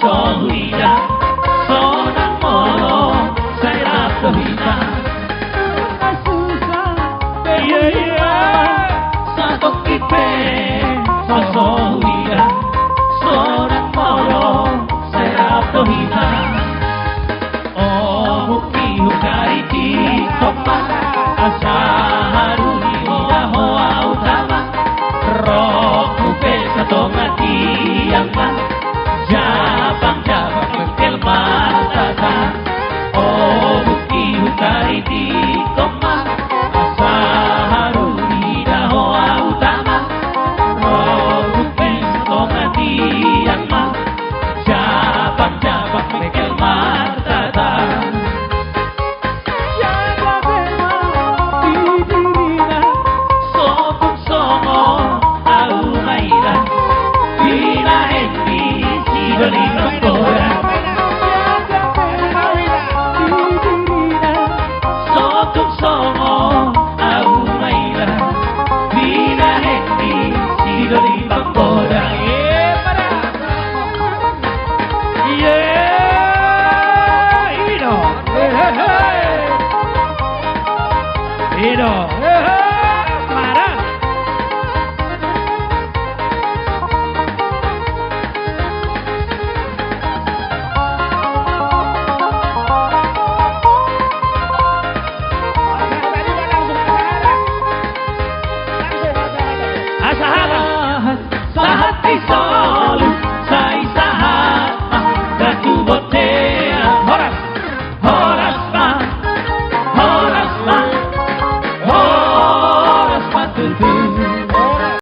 Sohuida, sonang molo, serap dohida. Susah, satu kipe, sohuida, sonang molo, serap dohida. Oh, muki hukari di topak, asa haruni hoa hoa utama. Roh kupe satongati yang mah. Jabang-jabang kelmar tata. Oh buki hutari di koma. Asa haruni dahoa utama. Oh buki satongati yang mah. Jabang-jabang kelmar tata. Jaga bema di dirina. Sopung songo au maira. Bila hendi Doni Bangkora, sotung songo au maila, bila hendi si Doni Bangkora. Ino,